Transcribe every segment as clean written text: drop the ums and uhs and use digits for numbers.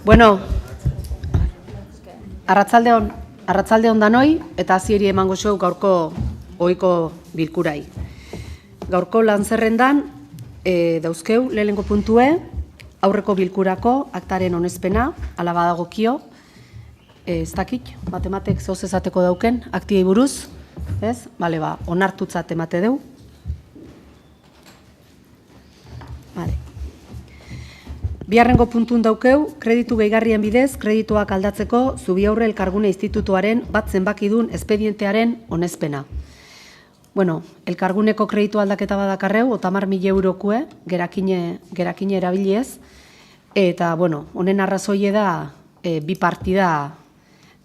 Bueno, arratsalde on danoi eta hasieri emango zeu gaurko ohiko bilkurai. Gaurko lan zerrendan dauzkeu lehenengo puntue aurreko bilkurako aktaren onespena, hala badagokio, ez dakit, matematek zoz esateko dauken, aktiei buruz, ez? Bale, onartutzat emate deu. Bale. Biharrengo puntun daukeu, kreditu gehigarrien bidez, kredituak aldatzeko Zubiaurre Elkargune Institutuaren bat zenbakidun espedientearen onespena. Bueno, Elkarguneko kreditu aldaketa badakarreu, 30.000 eurokue, gerakine erabiliez, eta, bueno, honen arrazoie da bi partida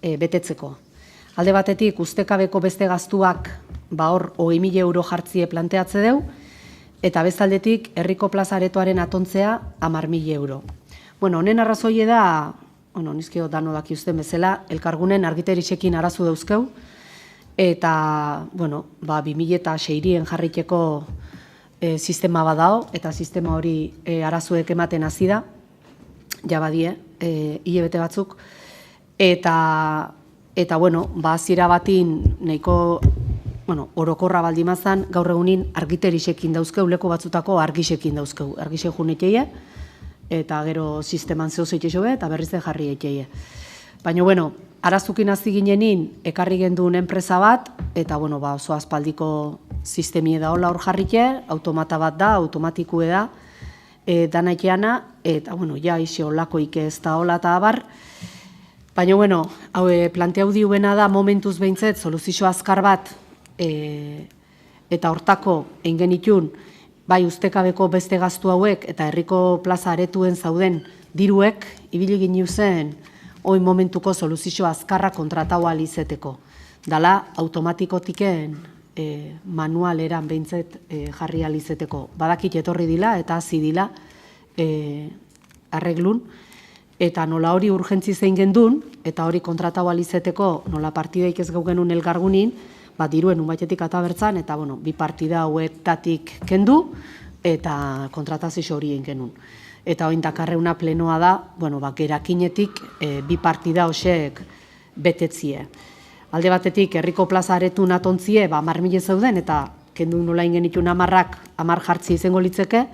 betetzeko. Alde batetik, ustekabeko beste gaztuak, hor, 20.000 euro jartzie planteatze deu, eta bestaldetik, herriko plazaretoaren atontzea 10.000 euro. Bueno, honen arrazoie da, nizkio dano daki usten bezala, Elkargunen argiterixekin arazu dauzkeu, eta, 2006-en jarriteko sistema badao, eta sistema hori arazuek ematen hasi da, jabadie, hilabete batzuk, eta, hasiera batin nahiko, orokorra baldimazan, gaur egunin argiterixekin dauzkeu, leku batzutako argixekin dauzkeu, argixe junetxeie, eta gero sisteman zehoz eitxezobe, eta berriz jarri eitxeie. Baina, arazukin hasi ginenin, ekarri genduen enpresa bat, eta, oso aspaldiko sistemie da hola hor jarrike, automata bat da, automatikue da, danaikeana, eta, ja, ixe holako ike ez da hola eta abar. Baina, planteau diuena da, momentuz behintzet, soluzio azkar bat, eta hortako egin itun, bai ustekabeko beste gaztu hauek eta herriko plaza aretuen zauden diruek, ibili ginen zen, oin momentuko soluzio azkarra kontratau alizeteko. Dala, automatikotiken manualeran behintzet jarri alizeteko. Badakit etorri dila eta hasi dila arreglun, eta nola hori urgentzi zein gendun, eta hori kontratau alizeteko nola partidaik ez gau genuen elkargunin, diruen unbaitetik atabertzan, eta bi partida hauetatik kendu, eta kontratazio hori egin genuen. Eta hori dakarreuna plenoa da, gerakinetik bi partida hosek betetzie. Alde batetik, herriko plaza aretun atontzie, 10.000 zeuden, eta kendu nola ingen itun 10 jartzi izango litzeke,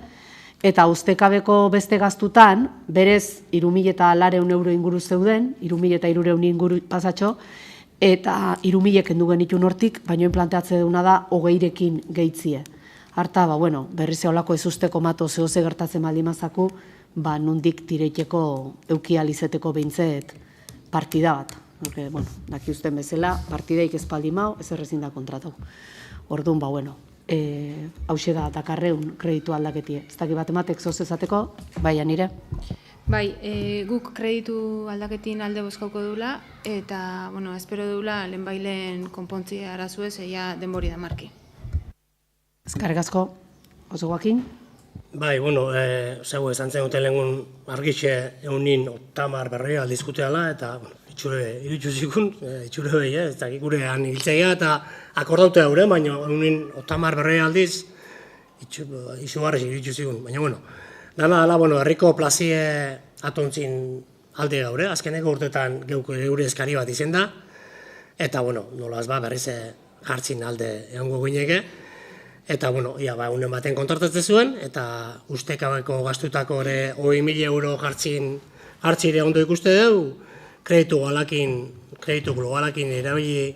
eta ustekabeko beste gaztutan, berez, 3.000 euro inguru zeuden, 3.300 inguru pasatxo, eta 3.000 kendu genitun hortik, baino planteatze duna da 20rekin gehitzie. Harta, berriz eolako ez usteko mato zehoze gertatzen maldimazaku, nondik tireiteko eukializeteko behintzet partida bat. Daki usten bezala, partidaik ez paldimau, ez errezin da kontratau. Orduan, hause da dakarreun kreditu aldaketie. Ez daki bat ematek zoz ezateko, nire? Bai, guk kreditu aldaketin alde bozkauko dula, eta, espero dula lehenbailen konpontzi arazuez, eia denbori da marki. Ezkarrik asko, oso guakin? Bai, zego esan zen duten lehengun argitxe eunin 30 berroi aldizkuteala, eta itxure irutxuzikun, itxure behi, ez dakik gure aniltzeia, eta akordaute daure, baina eunin 30 berroi aldiz, izugarrez irutxuzikun, baina, dana, herriko plazie atontzin alde gaure, azkeneko urtetan geure eskari bat izen da, eta, nolaz berriz jartzin alde egongo gineke, eta, unen baten kontratatzen zuen, eta ustekabeko gaztutako ere 20.000 euro jartzire ondo ikuste dugu, kreditu globalakin erabili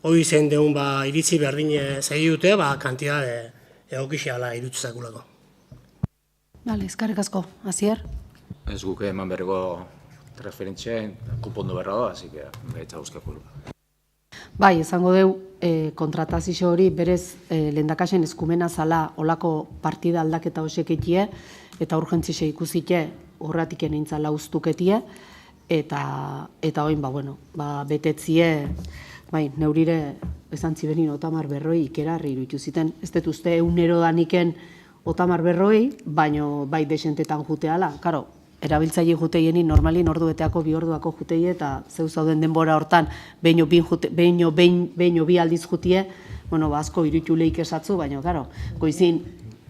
hori zen deun iritzi berdine zegi dute, kantidade egokixiala irutzakulako. Bale, eskarrik asko, Asier? Ez guke eman berrego transferentzien kupondu berra da, así que gaitza guzkakulu. Bai, esango deu, kontratazio hori berez lehendakasen eskumena zala olako partida aldaketa hoseketie, eta urgentzixe ikusite horratiken eintzala ustuketie, eta oin, betetzie, neurire esan zibenin 30 berroi ikerarri iruditu ziten. Ez dut uste eunero daniken 30 berroi, baino desentetan juteala. Karo, erabiltzaile juteieni normalin ordueteako 2 orduako juteie, eta zeu zauden denbora hortan beino bi aldiz jutie, asko irutuleik esatzu, baina, karo, goizin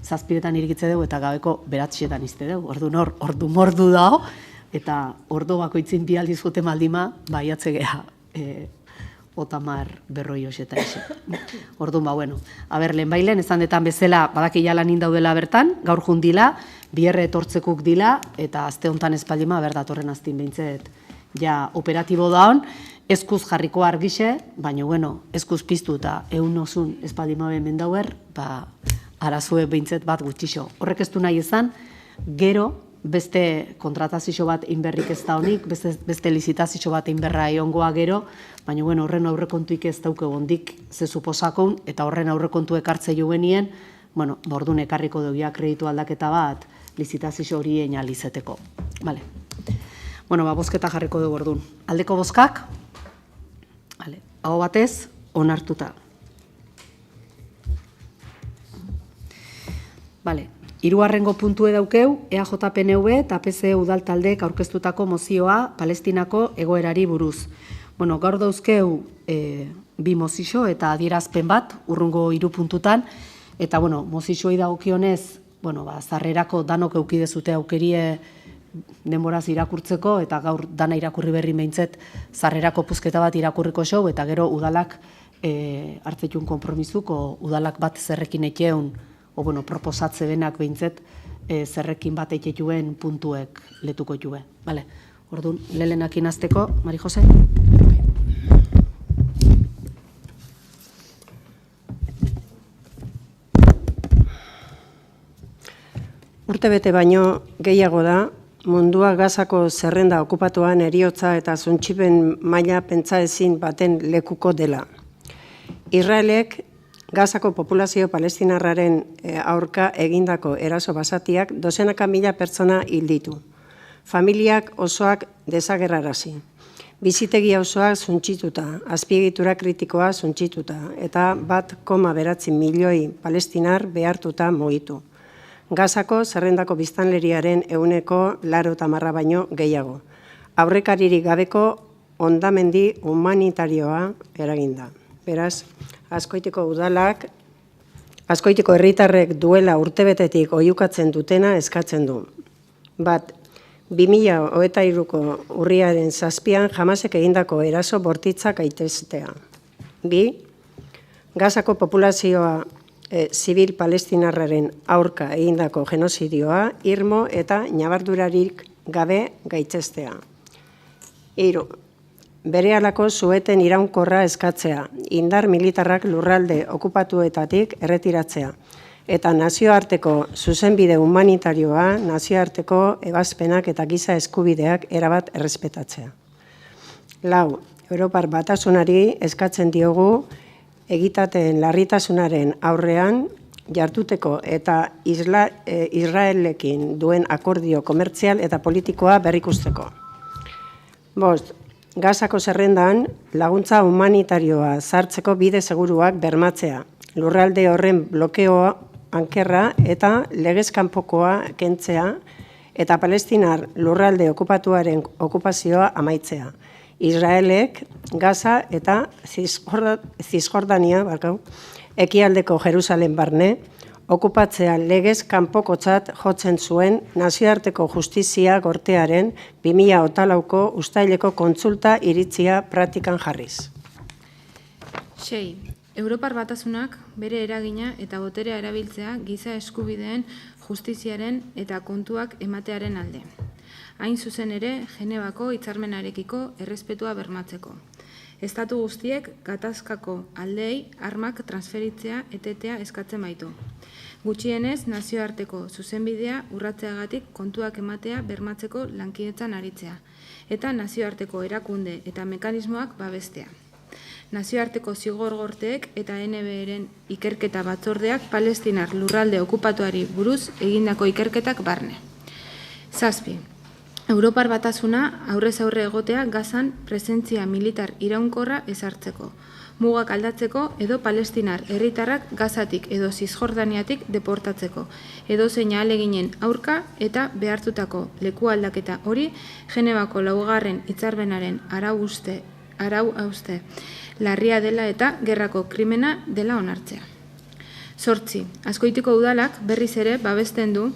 zazpiretan irikitze dugu eta gabeko beratxetan izte dugu. Ordu mordu dago, eta ordo bakoitzin bi aldiz jote maldima, baiatze geha otamar berroi hoxeta ese. Orduan, bueno, lehenbailen, esan detan bezala, badaki jalan indaudela bertan, gaur jundila, bierre etortzekuk dila, eta azte hontan espaldima, datorren aztin behintzet, ja operatibo daun, eskuz jarriko argixe, baina, bueno, eskuz piztu eta egun osun espaldima behin dauer, arazue behintzet bat gutxixo. Horrek ez du nahi izan, gero, beste kontratazio bat inberrik ez da honik, beste lizitazio bat inberra egongoa gero, baina bueno, horren aurrekontuik ez dauke gondik ze suposakon, eta horren aurrekontu ekartze jugenien, bueno, bordun ekarriko dugia kreditu aldaketa bat lizitazio hori einalizeteko. Vale. Bueno, bozketa jarriko dugu ordun. Aldeko bozkak, vale, aho batez, onartuta. Vale. Hirugarrengo puntue daukeu, EAJ-PNV eta PSE udaltaldeek aurkeztutako mozioa Palestinako egoerari buruz. Bueno, gaur dauzkeu bi mozio eta adierazpen bat, urrungo 3 puntutan, eta bueno, mozioei dagokionez, bueno, zarrerako danok eukidezute aukerie denboraz irakurtzeko, eta gaur dana irakurri berri behintzet zarrerako puzketa bat irakurriko show, eta gero udalak hartzetun konpromizuko, udalak bat zerrekin ekeun, bueno, proposatze benak behintzet zerrekin bat etetuen puntuek letuko jue. Vale. Orduan, lelenak inazteko, Mari Jose? Urtebete baino gehiago da, mundua Gazako zerrenda okupatuan heriotza eta zuntxipen maila pentsaezin baten lekuko dela. Israelek Gazako populazio palestinarraren aurka egindako eraso basatiak dozenaka mila pertsona hil ditu. Familiak osoak desagerrarazi. Bizitegi osoak suntsituta, azpiegitura kritikoa suntsituta, eta 1,9 milioi palestinar behartuta mugitu. Gazako zerrendako biztanleriaren 80% baino gehiago. Aurrekaririk gabeko hondamendi humanitarioa eraginda. Beraz, Azkoitiko udalak, Azkoitiko herritarrek duela urtebetetik oihukatzen dutena eskatzen du. 2023ko urriaren 7an Hamasek egindako eraso bortitzak aiteztea. 2. Gazako populazioa zibil palestinarraren aurka egindako genozidioa, irmo eta ñabardurarik gabe gaitzestea. 3. Berehalako sueten iraunkorra eskatzea, indar militarrak lurralde okupatuetatik erretiratzea, eta nazioarteko zuzenbide humanitarioa, nazioarteko ebazpenak eta giza eskubideak erabat errespetatzea. 4. Europar Batasunari eskatzen diogu egitateen larritasunaren aurrean jartuteko eta Israelekin duen akordio komertzial eta politikoa berrikusteko. 5. Gazako zerrendan laguntza humanitarioa sartzeko bide seguruak bermatzea, lurralde horren blokeoa ankerra eta legez kanpokoa kentzea eta palestinar lurralde okupatuaren okupazioa amaitzea. Israelek Gaza eta Zisjordania, ekialdeko Jerusalem barne, okupatzea legez kanpokotzat jotzen zuen nazioarteko justizia gortearen 2008ko uztaileko kontsulta iritzia praktikan jarriz. 6. Europar Batasunak bere eragina eta boterea erabiltzea giza eskubideen justiziaren eta kontuak ematearen alde. Hain zuzen ere, Genebako hitzarmenarekiko errespetua bermatzeko. Estatu guztiek gatazkako aldeei armak transferitzea etetea eskatzen baitu. Gutxienez, nazioarteko zuzenbidea urratzeagatik kontuak ematea bermatzeko lankidetzan aritzea, eta nazioarteko erakunde eta mekanismoak babestea. Nazioarteko zigor-gorteek eta NBR-en ikerketa batzordeak palestinar lurralde okupatuari buruz egindako ikerketak barne. 7. Europar Batasuna aurrez aurre egotea Gazan presentzia militar iraunkorra ezartzeko, mugak aldatzeko edo palestinar herritarrak Gazatik edo Zisjordaniatik deportatzeko, edo zein ahaleginen aurka eta behartutako leku aldaketa hori Genebako 4. hitzarmenaren arau hauste larria dela eta gerrako krimena dela onartzea. 8. Azkoitiko udalak berriz ere babesten du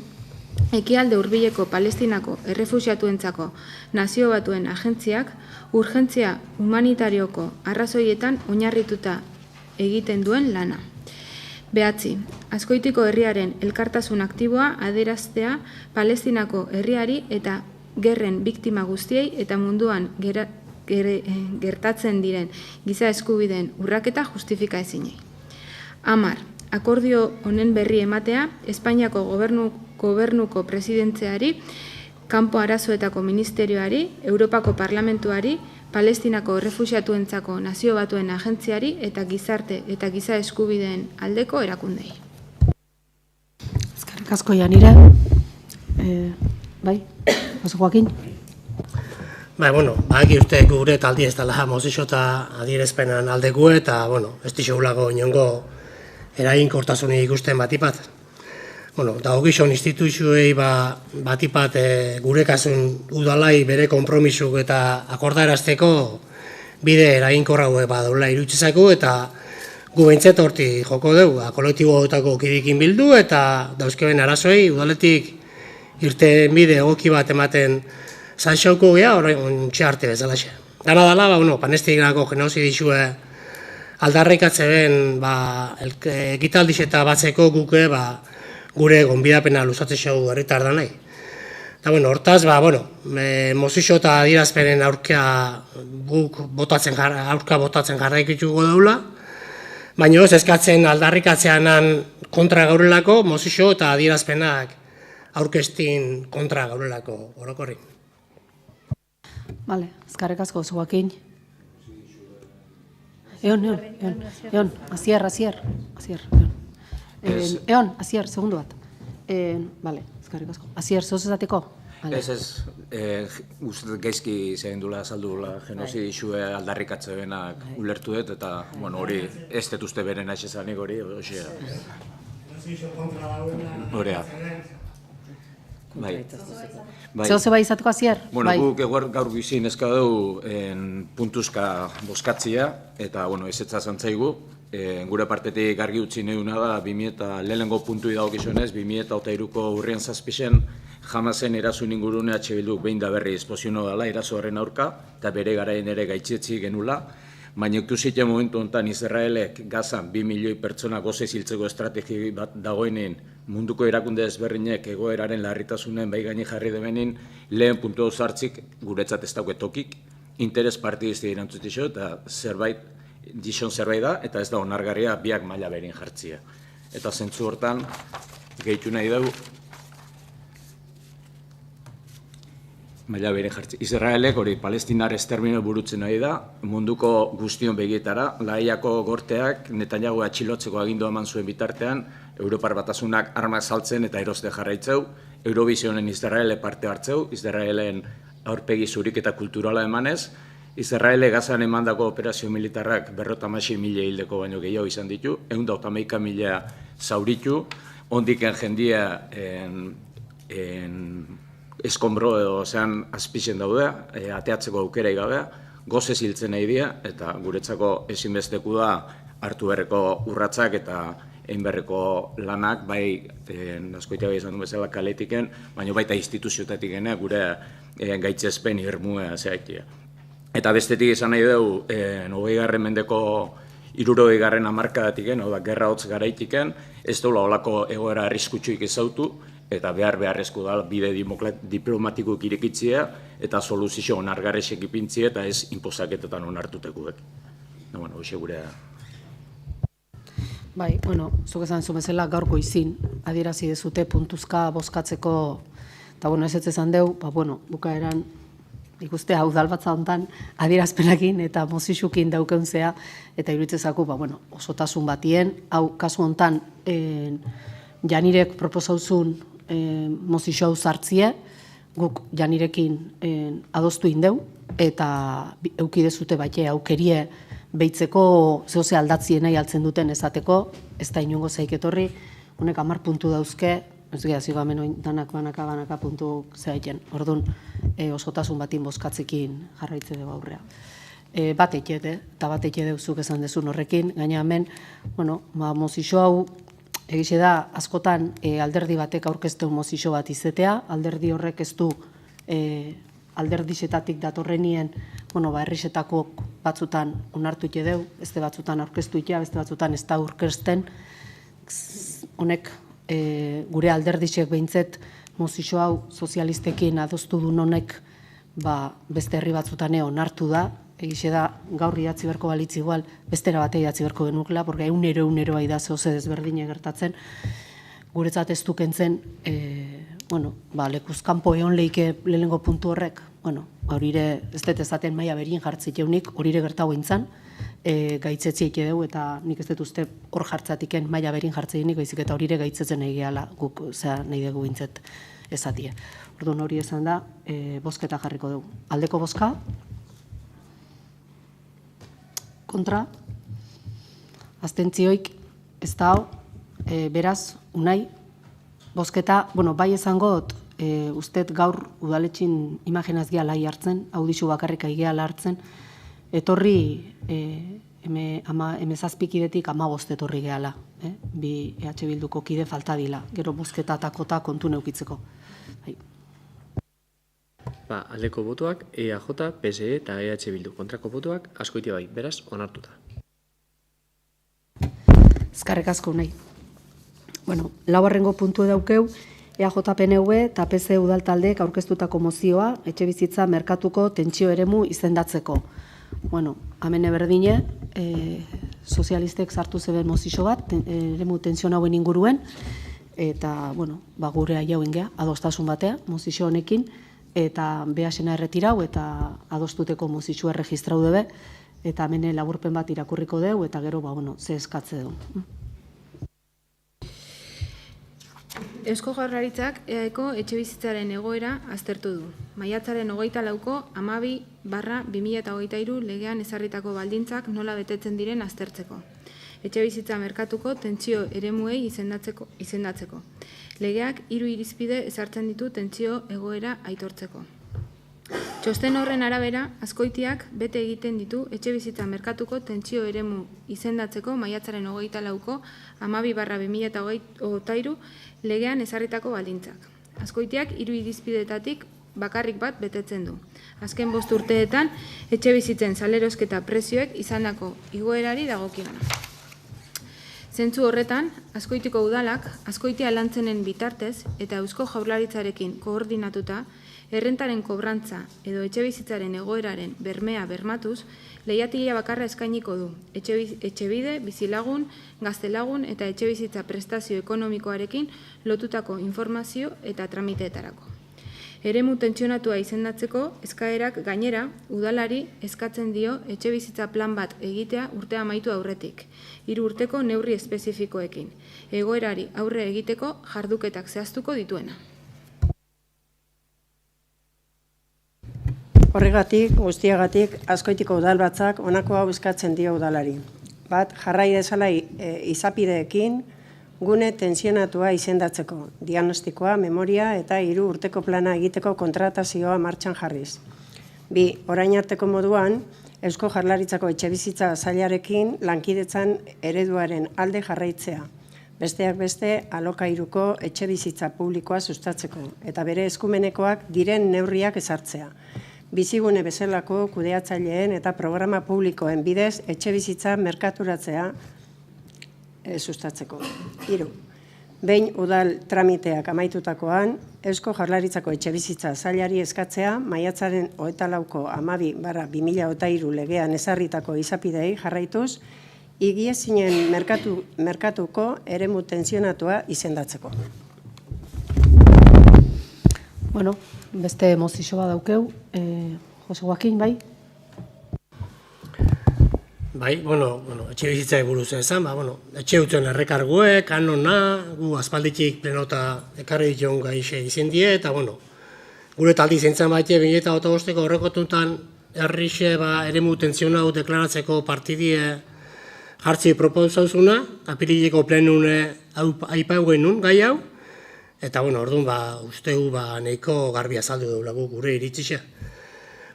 Ekialde hurbileko Palestinako errefuxiatuentzako Nazio Batuen agentziak urgentzia humanitarioko arrazoietan oinarrituta egiten duen lana. 9. Azkoitiko herriaren elkartasun aktiboa adieraztea Palestinako herriari eta gerren biktima guztiei eta munduan gertatzen diren giza eskubideen urraketa justifika ezinei. 10. Akordio honen berri ematea Espainiako gobernuko presidentziari, Kanpo Arazoetako Ministerioari, Europako Parlamentuari, Palestinako errefuxiatuentzako Nazio Batuen agentziari eta gizarte eta giza eskubideen aldeko erakundei. Eskerrik asko Janira. Bai, oso Joaquin. Baki uste gure taldi ez dela mozixo eta adierazpenan aldeku eta, ez dixogulako inongo eraginkortasunik ikusten batipat. Dagokizun instituzioei batipat gure kasun udalai bere konpromisuk eta akordarazteko bide eraginkorra daula irutzezako eta gu behintzet horti joko dugu, kolektiboetako kidikin bildu eta dauzkeben arazoei udaletik irten bide egoki bat ematen zainxauko gea, orain arte bezalaxe. Dana dala, Palestinako genozidizue aldarrikatze ben ekitaldiz eta batzeko guke gure gonbidapena luzatze xau herritar da nahi. Eta hortaz, mozixo eta adierazpenen aurka botatzen jarraikituko daula, baina ez eskatzen aldarrikatzeanan kontra gaurelako, mozixo eta adierazpenak aurkestin kontra gaurelako orokorri. Vale, eskerrik asko, Joaquin. Eon, Asier. Eon, Asier, segundu bat. Vale, eskerrik asko. Asier, zoz esateko? Ez, uste gaizki zein dula azaldula genozidizue aldarrikatze benak ulertu dut, eta hori ez detuzte beren aixezanik hori, horea. Zehose bai izatuko Asier? Guk gaur gizien ezka dugu puntuzka boskatzia, eta ezetza zantzaigu. Gure partetik argi utzi neuna da, lehenengo puntu idagokizunez, 2008ko urrian zazpixen, Hamasen erasun ingurune Bilduk behin da berri esploziono dela, eraso horren aurka, eta bere garaien ere gaitzetzi genula, baina ikusite momentu honetan Israelek Gazan 2 milioi pertsona gozez hiltzeko estrategi bat dagoenin munduko erakunde ezberdinek egoeraren larritasunen bai gaini jarri debenin, lehen puntu hau zartzik guretzat ez dauke tokik, interes partidizti irantzutixo eta zerbait da, eta ez da onargarria biak maila berin jartzia. Eta zentzu hortan, gehitu nahi dugu, maila berin jartzia. Israelek hori Palestinar estermino burutzen nahi da, munduko guztion begietara, Lahaiako gorteak Netanyahu atxilotzeko agindu eman zuen bitartean, Europar Batasunak armak saltzen eta eroste jarraitzeu, Eurovisionen Israele parte hartzeu, Israelen aurpegi zurik eta kulturala emanez, Israele Gazan emandako operazio militarrak 56.000 hildeko baino gehiago izan ditu, 111.000 zauritu, ondiken jendia eskombro edo zean azpixen daude, ateatzeko aukera igabea, gozez hiltzen nahi dira, eta guretzako ezinbesteku da hartu berreko urratzak eta egin berreko lanak, bai askoitea bai izan du bezala kaletiken, baina baita instituzioetatik gure gaitzezpen irmua zeaitia. Eta bestetik izan nahi dugu, 20. mendeko 60. hamarkadatik, gerra hotz garaitiken, ez daula olako egoera arriskutsuik ezautu, eta beharrezko da bide diplomatikoak irekitzea, eta soluzio onargarresek ipintzea, eta ez inpozaketetan onartutekuek. Hoxe gurea. Bai, zuk esan zu bezala gaurko izin adierazi dezute puntuzka bozkatzeko, eta ez ezan deu, bukaeran ikustea udalbatza hontan adierazpenakin eta mozixukin daukeuntzea, eta iruditzezako osotasun batien, hau kasu hontan Janirek proposauzun mozixo zartzie, guk Janirekin adostu indeu, eta eukidezute baite aukerie behitzeko zehose aldatzien nahi altzen duten ezateko, ez da inongo zaiketorri, honek 10 puntu dauzke, ez gira zigo hemen danak banaka puntu zehaiten, orduan osotasun batin bozkatzekin jarraitze dugu aurrea. Bat eitete, eta bat eitete zuk esan dezun horrekin, gaina hemen, mozixo hau Egixe da, askotan alderdi batek aurkeztu mozio bat izetea, alderdi horrek ez du alderdixetatik datorrenien, herrixetako batzutan onartu deu, beste batzutan aurkeztu itea, beste batzutan ez da aurkezten. Honek gure alderdixek behintzet mozio hau sozialistekin adostu duen honek beste herri batzutan onartu da. Egixe da, gaur idatzi berko balitz igual, bestera bate idatzi berko genukela, porque eunero aida zehose desberdine gertatzen, guretzat ez dukentzen, lekuzkanpo egon lehike lehenengo puntu horrek, horire ez dut ezaten maila berin jartzik jaunik, horire gertau intzan, gaitzetziek edeu, eta nik ez dut uste hor jartzatiken maila berin jartzeinik, baizik eta horire gaitzetzen egiala guk, nahi dugu bintzet ezatie. Orduan hori esan da, bozketa jarriko dugu. Aldeko bozka? Kontra? Abstentzioik ez da hau, beraz, unai, bozketa, bai esangot, ustet gaur udaletxin imaginaz gehala hartzen, audixu bakarrika gehala hartzen, etorri emezazpikidetik 15 etorri gehala, bi EH Bilduko kide falta dila, gero bozketa takota kontu neukitzeko. Aldeko botoak EAJ, PSE eta EH Bildu. Kontrako botoak askoitia bai, beraz, onartuta. Eskerrik asko nahi. Laugarrengo puntu daukeu, EAJ PNV eta PSE udaltaldeek aurkeztutako mozioa etxebizitza merkatuko tentsio eremu izendatzeko. Hemen berdine, sozialistek sartu zeben mozio bat, eremu tentsio hauen inguruen, eta gure aiau ingea, adostasun batea, mozio honekin, eta behasena erretirau eta adostuteko mozioa erregistrau dube, eta hemen laburpen bat irakurriko deu, eta gero, ze eskatze du. Eusko Jaurlaritzak EAeko etxebizitzaren egoera aztertu du. Maiatzaren 24ko 12/2023 legean ezarritako baldintzak nola betetzen diren aztertzeko. Etxebizitza merkatuko tentsio eremuei izendatzeko. Legeak 3 irizpide ezartzen ditu tentsio egoera aitortzeko. Txosten horren arabera, Azkoitiak bete egiten ditu etxebizitza merkatuko tentsio eremu izendatzeko maiatzaren 24ko 12/2023 legean ezarritako baldintzak. Azkoitiak 3 irizpideetatik bakarrik bat betetzen du. Azken 5 urteetan etxebizitzen salerosketa prezioek izandako igoerari dagokiona. Zentzu horretan, Azkoitiko udalak, Azkoitia lantzenen bitartez eta Eusko Jaurlaritzarekin koordinatuta, errentaren kobrantza edo etxebizitzaren egoeraren bermea bermatuz, lehiatila bakarra eskainiko du, etxebide, bizilagun, gaztelagun eta etxebizitza prestazio ekonomikoarekin lotutako informazio eta tramiteetarako. Eremu tentsionatua izendatzeko eskaerak gainera, udalari eskatzen dio etxebizitza plan bat egitea urtea amaitu aurretik, 3 urteko neurri espezifikoekin, egoerari aurre egiteko jarduketak zehaztuko dituena. Horregatik, guztiagatik, Azkoitiko udalbatzak honako hau eskatzen dio udalari. Bat, jarrai dezala izapideekin gune tensionatua izendatzeko, diagnostikoa, memoria eta 3 urteko plana egiteko kontratazioa martxan jarriz. 2, orain arteko moduan, Eusko Jaurlaritzako etxebizitza sailarekin lankidetzan ereduaren alde jarraitzea. Besteak beste, alokairuko etxebizitza publikoa sustatzeko eta bere eskumenekoak diren neurriak ezartzea. Bizigune bezalako kudeatzaileen eta programa publikoen bidez etxebizitza merkaturatzea sustatzeko. 3. Behin udal tramiteak amaitutakoan, Eusko Jaurlaritzako etxebizitza sailari eskatzea maiatzaren 24ko 12/2023 legean ezarritako izapidei jarraituz, higiezinen merkatuko eremu tensionatua izendatzeko. Beste mozio bat daukeu, Jose Joaquin, bai? Bai, etxe bizitzai buruz esan, etxe utzen errekarguek, kanona, gu aspalditik plenota ekarri dition gaixe izin die, eta gure taldi zentzen baite 2025ko horrekotuntan herrixe eremu tensionau deklaratzeko partidie jartzi proposauzuna, apirileko plenune aipauen nun gai hau, eta orduan usteu nahiko garbi azaldu dugu gure iritzixe.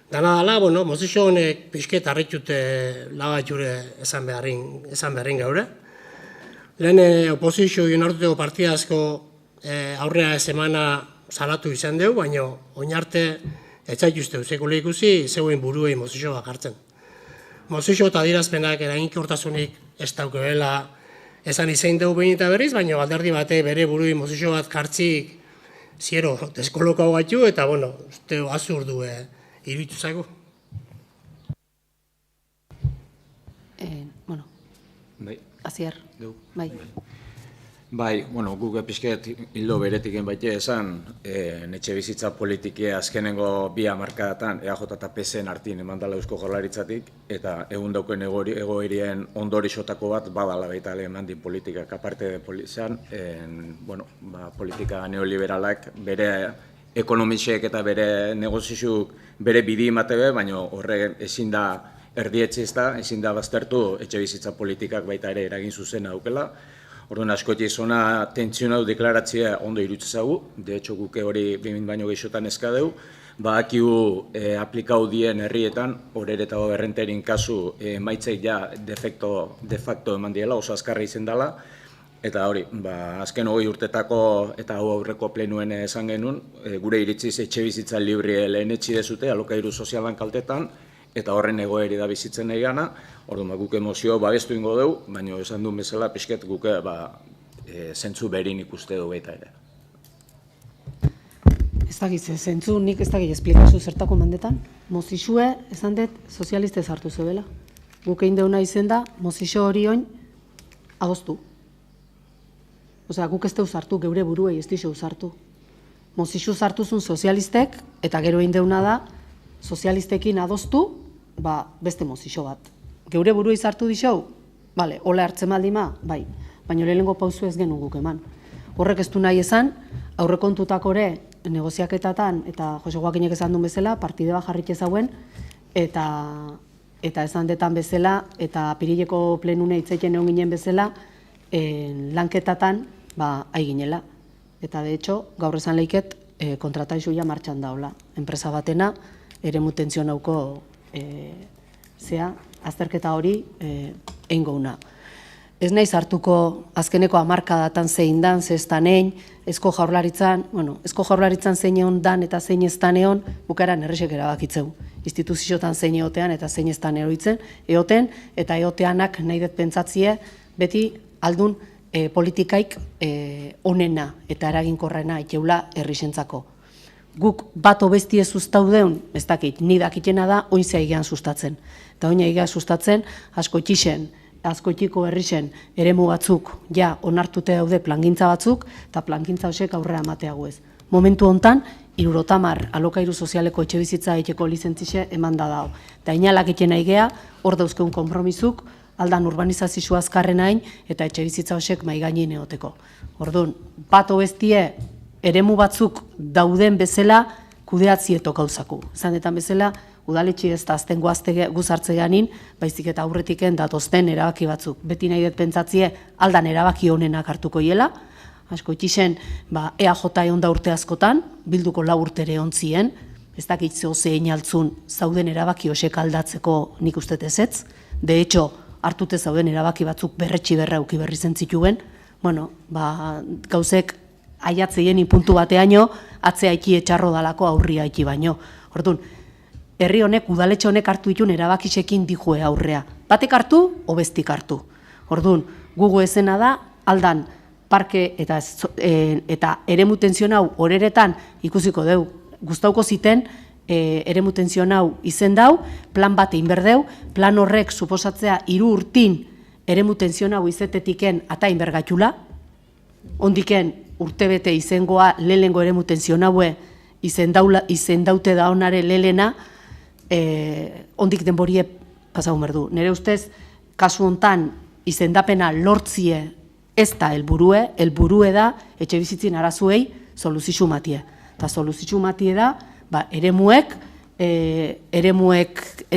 Dana dala, mozio honek pixket harritute lagatxure esan beharrin gaure. lehen oposizio inartuteko partidazko aurrea semana salatu izan dugu, baina oinarte etzaituzte uzekule ikusi zeuen buruei mozio bat hartzen. Mozio eta adierazpenak eraginkortasunik ez daukela esan izain dugu behin eta berriz, baina alderdi bate bere buruei mozio bat jartzik ziero deskolokau gaitu, eta, bueno, uste azurdu iruditu zaigu. Bueno, Bai. Asier, bai. Bai, bueno, guk pixket hildo beretiken baite esan, etxe bizitza politike azkenengo bi hamarkadatan EAJ eta PSen artin emandala Eusko Jaurlaritzatik, eta egun dauken egoerien ondorixotako bat badala baita emandin politikak, aparte de polizan, politika neoliberalak bere ekonomixek eta bere negozizuk bere bidi ematebe, baina horre ezin da erdietxezta, ezin da baztertu etxe bizitza politikak baita ere eragin zuzena daukela. Orduan askotik zona tentsionatu deklaratzea ondo irutzezagu, de hecho guke hori 2000 baino gehiotan eskadeu, badakigu aplikau dien herrietan, horere eta berrenterin kasu maitzeik ja de facto eman diela, oso azkarra izen dela, eta hori, azken 20 urtetako eta hau aurreko plenuen esan genuen, gure iritziz etxe bizitza libre lehenetxi dezute, alokairu sozialan kaltetan, eta horren egoeri da bizitzen nahi gana, orduan guk emozio babestu ingo dugu, baina esan duen bezala pixket guke zentzu berin ikuste dugu eta ere. Ez dakiz, zentzu nik ez dakiz esplikazu zertako mandetan. Mozixue, esan dut, sozialiste zartu zebela. Guk egin deuna izen da, mozixo hori oin adostu. Osea, guk ez deu zartu, geure buruei ez dixo zartu. Mozixu zartuzun sozialistek, eta gero egin deuna da, sozialistekin adostu, beste mozixo bat. Geure buruei zartu dixou? Bale, hola hartzen baldima? Bai, baina lehenengo pauzu ez genuen guk eman. Horrek ez du nahi esan, aurrekontutakore negoziaketatan, eta Jose Joakinek esan duen bezala, partide bat jarritxe zauen, eta esan detan bezala, eta apirileko plenune itzaiten egon ginen bezala, lanketatan, aiginela. Eta, de hecho, gaur esan leiket, kontrataizuia martxan daula. Enpresa batena, eremu tentzionauko azterketa hori egin gouna. Ez nahi hartuko azkeneko hamarkadatan zein dan, zestan egin, Eusko Jaurlaritzan zein egon dan eta zein ez dan egon, bukaeran errexek erabakitzeu. Instituziotan zein egotean eta zein ez dan egoten, eta egoteanak nahi dut pentsatzie, beti aldun politikaik onena eta eraginkorrena iteula herrisentzako. Guk bat obestie sustaudeun, ez dakit, ni dakitena da, oinzea egean sustatzen. Eta oina egean sustatzen, askoitiko herrisen eremu batzuk, ja, onartute daude plangintza batzuk, eta plangintza hosek aurrera amateago ez. Momentu hontan, 70 alokairu sozialeko etxe bizitza egiteko lizentzixe eman da dago. Eta inalak egiten egea, hor dauzkeun konpromisuk, aldan urbanizazio azkarren hain, eta etxe bizitza hosek maigainin egoteko. Orduan, bat obestie, eremu batzuk dauden bezala kudeatzieto gauzaku. Zanetan bezala, udaletxi ez da azten guzartze ganin, baizik eta aurretiken datozten erabaki batzuk. Beti nahi dut pentsatzie aldan erabaki honenak hartuko hiela, asko itxisen EAJ egon da urte askotan, bilduko 4 urtere ontzien, ez dakit zein altzun zauden erabaki hosek aldatzeko nik uste ezetz, de hecho, hartute zauden erabaki batzuk berretxi berrauki berri zentzituen, gauzek aiatzeien puntu bateaino, atzea iki etxarro dalako aurria iki baino. Orduan, herri honek, udaletxe honek hartu itun erabakisekin dijue aurrea. Batek hartu, obestik hartu. Orduan, gugu ezena da, aldan, parke eta eremu tenzion hau horeretan ikusiko deu, guztauko ziten, eremu tenzion hau izen dau, plan bat egin berdeu, plan horrek suposatzea 3 urtin eremu tenzion hau izetetiken ata inbergatxula, ondiken urtebete izengoa lehengo eremu tenzion haue izen daute da honare lehena, ondik denborie pasagun berdu. Nire ustez, kasu hontan izendapena lortzie ez da helburue da etxe bizitzin arazuei soluzitxu matie. Eta soluzitxu matie da, eremuek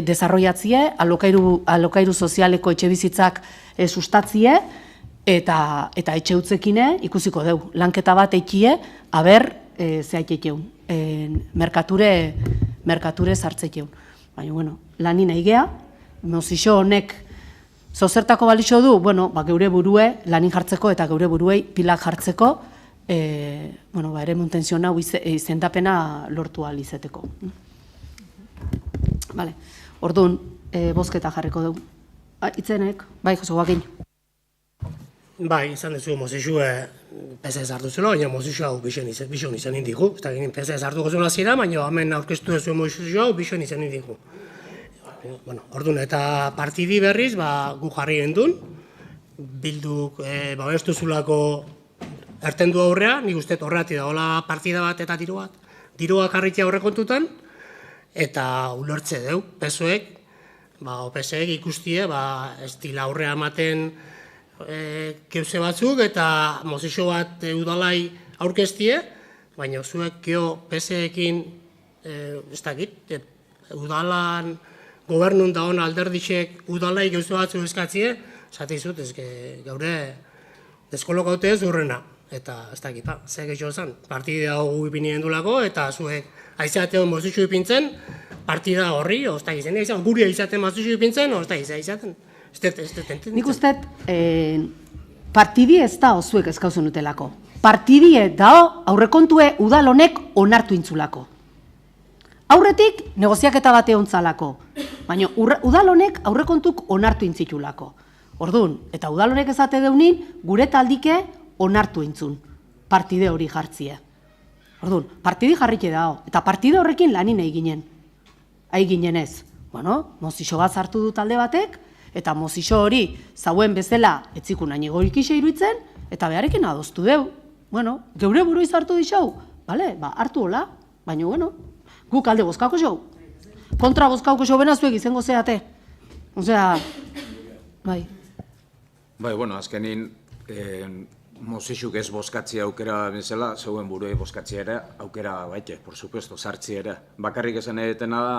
desarroiatzie, alokairu sozialeko etxe bizitzak sustatzie, eta etxe utzekine ikusiko deu. Lanketa bat eikie, aber zehaitekeun, merkature sartzekeun. Baina, lanin nahi geha, mozixo honek Zozertako balixo du, bueno, geure burue lanin jartzeko eta geure buruei pilak jartzeko, bueno, ere montenzion hau izendapena lortu ahal izeteko. Vale. Orduan, bozketa jarriko dugu. Itzenek, bai, Jose Joaquin. Bai, izan duzu mozixue PSez hartu zela, baina mozixu hau bixon izan indigu. Ez da ginen PSez hartuko zela zira, baina hemen aurkeztu duzu mozixu hau bixon izan indigu. Bueno, orduan, eta partidi berriz, gu jarri gendun, Bilduk babestu zulako ertendu aurrea, nik uste horreati dagoela partida bat eta diru bat. Diruak jarritia aurrekontutan, eta ulertze deu, PSOek, PSek ikustie, ez dila aurrea ematen keuse batzuk, eta mozixo bat udalai aurkeztie, baina zuek geho PSekin, ez dakit, udalan, gobernun dagoen alderdixek udalai geuse batzuk eskatzie, zatizut, ez gaure deskolokaute ez urrena. Eta ez dakit, ze gehiago zen, partida hau ipinien dulako, eta zuek aizatean mozixu ipintzen, partida horri, ez dakit zen, guri aizaten mozixu ipintzen, ez dakit aizaten. Nik uste, partidie ez da zuek eskauzen utelako. Partidie dao aurrekontue udal honek onartu intzulako. Aurretik negoziaketa bate ontzalako, baina udal honek aurrekontuk onartu intzitulako. Orduan, eta udal honek ezate deunin, gure taldike onartu intzun, partide hori jartzie. Orduan, partidi jarrike dao, eta partide horrekin lanin eginen. Eginen ez. Bueno, mozixo bat zartu du talde batek, eta mozixo hori zauen bezala etzikun ainigo ikixe iruitzen, eta beharekin adostu deu. Bueno, geure buru izartu dixau, bale, hartu hola, baina, bueno, guk alde bozkauko xau. Kontra bozkauko xau benazuek izango zeate. Osea, bai. Bai, bueno, azkenin, mozixuk ez bozkatzia aukera bezala, zeuen buruei bozkatzia ere, aukera baite, por supuesto, sartzi ere. Bakarrik esan edetena da,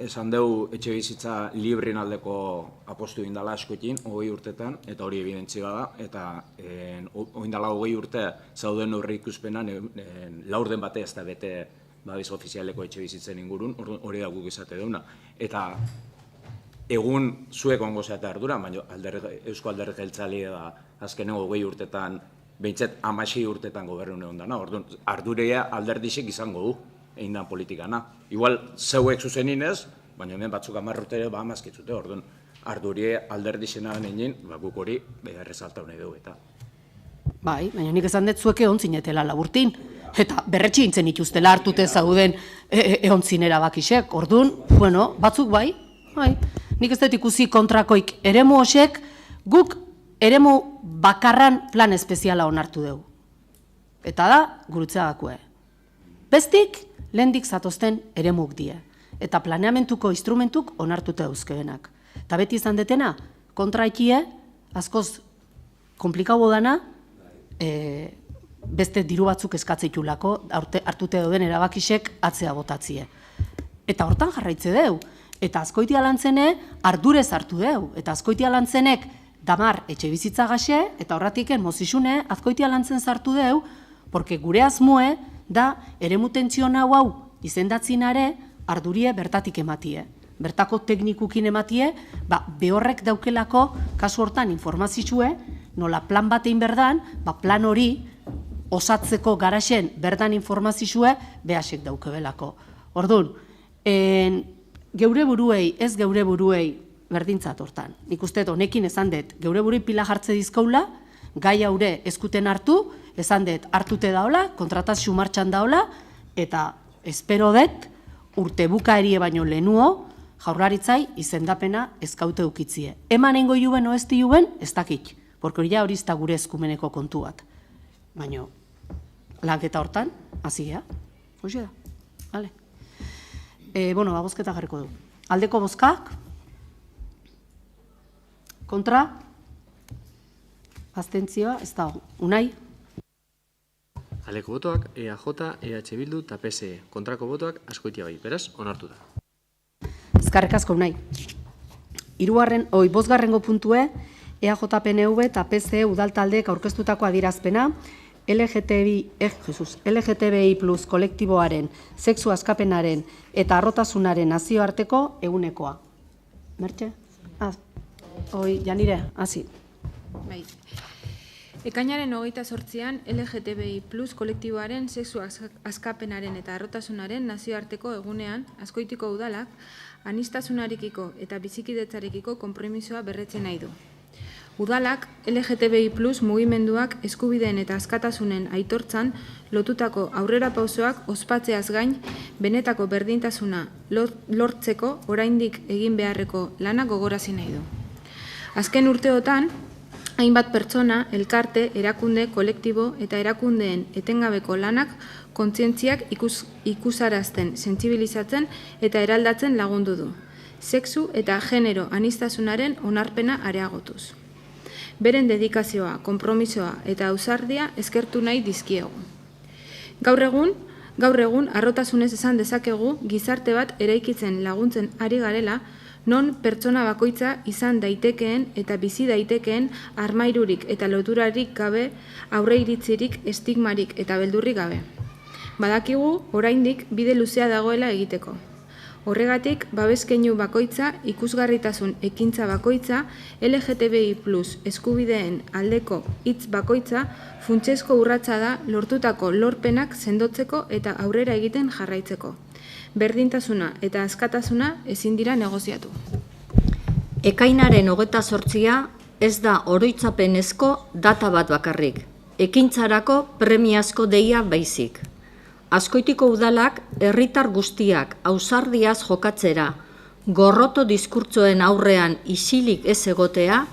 esan deu etxe bizitza libreen aldeko apostu indala askoekin, 20 urtetan, eta hori evidentzi bada, eta oindala 20 urte zauden horre ikuspenan, laurden bate ez da bete babiz ofizialeko etxe bizitzen ingurun, hori da guk izate deuna. Eta egun zuek ongo zeate ardura, baina Eusko Alderdi Jeltzalea da azkenengo 20 urtetan, behintzet 16 urtetan gobernu egon dana, orduan ardurea alderdixek izango du, egin dan politikana. Igual zeuek zuzenin ez, baina hemen batzuk 10 urte ere amazkitzute, orduan ardurea alderdixena egin, guk hori errezaltau nahi dugu eta. Bai, baina nik esan dut zueke ontzinetela laburtin, eta berretxe intzen ituztela hartute zauden eontzinera bakisek, orduan, bueno, batzuk bai, nik ez dut ikusi kontrakoik eremu hosek, guk eremu bakarran plan espeziala onartu dugu. Eta da, gurutzagakue. Bestik, lehendik zatozten eremuk die. Eta planeamentuko instrumentuk onartute euskebenak. Eta beti izan detena, kontraikie, askoz komplikau dana, beste diru batzuk eskatzeitulako, hartute dauden erabakisek atzea botatzie. Eta hortan jarraitze deu. Eta azkoitia lantzene ardurez hartu deu. Eta azkoitia lantzenek damar etxe bizitza gaxe, eta horratiken mozixune azkoitia lantzen zartu deu, porque gure asmoe da eremu tentziona hau izendatzinare ardurie bertatik ematie. Bertako teknikukin ematie, behorrek daukelako kasu hortan informazitxue, nola plan batein berdan, plan hori osatzeko garaxen berdan informazitxue behasek daukebelako. Orduan, geure buruei, ez geure buruei berdintzat hortan. Nik uste honekin esan dut, geure buruei pila jartze dizkaula, gai haure eskuten hartu, esan dut hartute daola, kontratazio martxan daola, eta espero dut urte bukaerie baino lehenuo, jaurlaritzai izendapena ezkaute ukitzie. Eman engo juen o ez di juen, ez dakit, porque hori hori izta gure eskumeneko kontu bat. Baina, lanketa hortan, hazia, hoxe da, bale. Bueno, bozketa jarriko du. Aldeko bozkak, kontra, abstentzioa, ez da, Unai. Aldeko botoak, EAJ, EH Bildu eta PSE. Kontrako botoak, askoitia bai, beraz, onartu da. Ezkarrik asko, Unai. Bosgarrengo puntue, EAJ, PNV eta PSE udaltaldeek aurkeztutako adirazpena, LGTBI plus kolektiboaren, sexu askapenaren eta arrotasunaren nazioarteko egunekoa. Mertxe? Janire, hasi. Bai. Ekainaren 28an LGTBI+ kolektiboaren sexu askapenaren eta harrotasunaren nazioarteko egunean Azkoitiko udalak aniztasunarekiko eta bizikidetzarekiko konpromisoa berretzen nahi du. Udalak LGTBI+ mugimenduak eskubideen eta askatasunen aitortzan lotutako aurrerapausoak ospatzeaz gain benetako berdintasuna lortzeko oraindik egin beharreko lana gogorarazi nahi du. Azken urteotan, hainbat pertsona, elkarte, erakunde, kolektibo eta erakundeen etengabeko lanak kontzientziak ikusarazten, sentsibilizatzen eta eraldatzen lagundu du. Sexu eta genero aniztasunaren onarpena areagotuz. Beren dedikazioa, konpromisoa eta ausardia eskertu nahi dizkiegu. Gaur egun, harrotasunez esan dezakegu gizarte bat eraikitzen laguntzen ari garela, non pertsona bakoitza izan daitekeen eta bizi daitekeen armairurik eta loturarik gabe, aurreiritzirik, estigmarik eta beldurrik gabe. Badakigu, oraindik bide luzea dagoela egiteko. Horregatik, babeskeinu bakoitza, ikusgarritasun ekintza bakoitza, LGTBI+ eskubideen aldeko hitz bakoitza, funtsezko urratsa da lortutako lorpenak sendotzeko eta aurrera egiten jarraitzeko. Berdintasuna eta askatasuna ezin dira negoziatu. Ekainaren 28a ez da oroitzapenezko data bat bakarrik, ekintzarako premiazko deia baizik. Azkoitiko udalak herritar guztiak ausardiaz jokatzera, gorroto diskurtsoen aurrean isilik ez egotea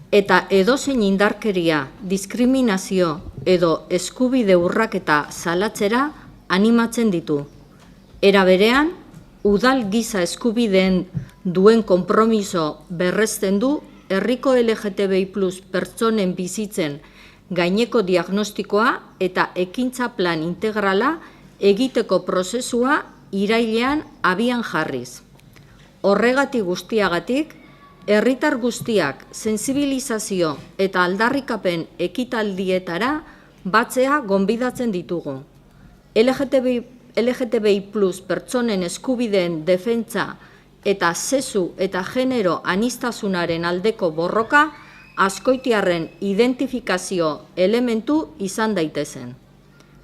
eta edozein indarkeria, diskriminazio edo eskubide urraketa salatzera animatzen ditu. Era berean, udal giza eskubideen duen konpromiso berresten du herriko LGTBI+ pertsonen bizitzen gaineko diagnostikoa eta ekintza plan integrala egiteko prozesua irailean abian jarriz. Horregatik guztiagatik, herritar guztiak sentsibilizazio eta aldarrikapen ekitaldietara batzea gonbidatzen ditugu. LGTBI+ pertsonen eskubideen defentsa eta sexu eta genero aniztasunaren aldeko borroka azkoitiarren identifikazio elementu izan daitezen.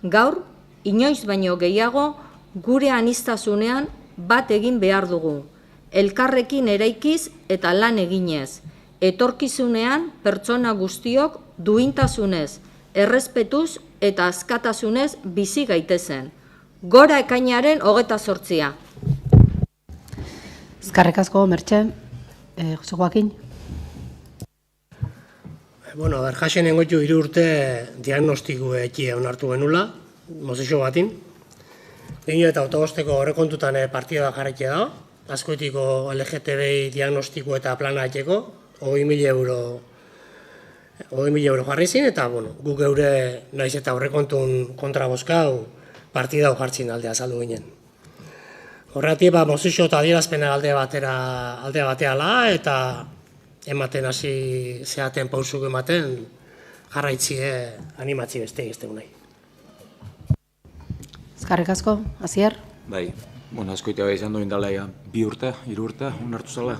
Gaur, inoiz baino gehiago, gure aniztasunean bat egin behar dugu, elkarrekin eraikiz eta lan eginez, etorkizunean pertsona guztiok duintasunez, errespetuz eta askatasunez bizi gaitezen. Gora ekainaren 28a. Eskerrik asko, Mertxe. Jose Joaquin. Jasen engoitu 3 urte diagnostiko ekia onartu genula, mozixo batin. 2008ko horrekontutan partida jarraitzea da, Azkoitiko LGTBI diagnostiko eta plana etxeko, 20.000 euro jarri zin, eta guk geure naiz eta horrekontun kontrabozkau partida hau jartzin aldea azaldu ginen. Horregatik, mozixo eta adierazpena alde bateala, eta ematen hasi zehaten pausuk ematen jarraitzie animatzi beste egiztegu nahi. Eskerrik asko, Asier. Bai, Azkoitia bai izan duen dala 2 urte, 3 urte onartu zala.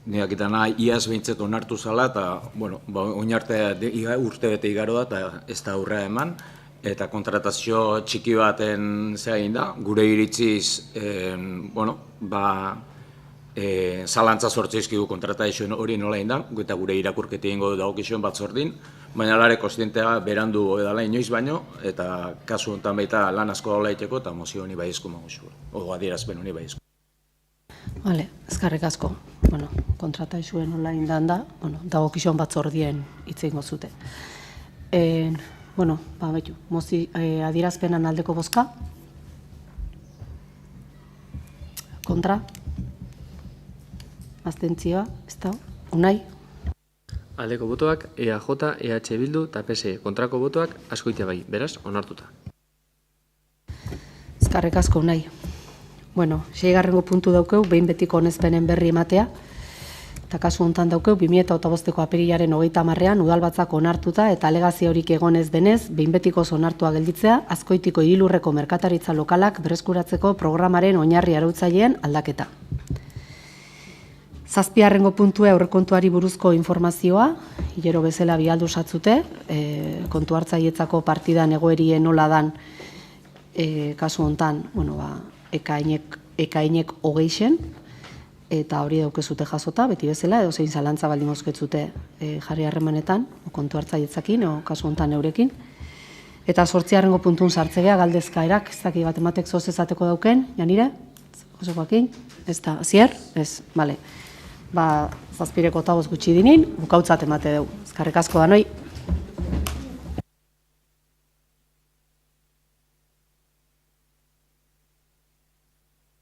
Niak eta nahi iaz behintzet onartu zala, eta oinarte urte bete igaro da, eta ez da aurrea eman. Eta kontratazio txiki baten zehain da, gure iritziz, zalantza sortzeizkigu kontratazio hori nola egin da, eta gure irakurketa egingo dagokizuen batzordin, baina alare kostientea berandu edala inoiz baino, eta kasu honetan baita lan asko daula egiteko, eta mozio honi baiezko maguzu, o adierazpen honi baiezko. Vale, eskerrik asko. Kontratazioen nola egin da, dagokizuen batzordien hitz egingo zute. Adierazpenan aldeko bozka? Kontra? Abstentzioa, ez da, Unai? Aldeko botoak EAJ, EH Bildu eta PSE. Kontrako botoak Azkoitia bai, beraz, onartuta. Eskerrik asko, Unai. 6. puntu daukeu, behin betiko onezpenen berri ematea, eta kasu honetan daukeu, 2008ko apirilaren 30ean udalbatzak onartuta eta alegazio horik egonez denez, behin betiko onartua gelditzea, Azkoitiko hirilurreko merkataritza lokalak berreskuratzeko programaren oinarri arautzaileen aldaketa. Zazpiarrengo puntue aurrekontuari buruzko informazioa, hilero bezala bialdu satzute, kontu hartzaietzako partidan egoerien nola dan, kasu hontan, ekainek 20, eta hori daukezute jasota, beti bezala, edo zein zalantza baldin mozketzute jarri harremanetan, kontu hartzaiezakin, o kasu hontan eurekin. Eta 8. puntun sartzegea galdezkaerak, ez daki bat ematek zoz ezateko dauken, Janire? Josekoakin? Ez da, zier? Ez, bale. 7:05 gutxi dinin, bukautzat emate dugu. Eskerrik asko danoi.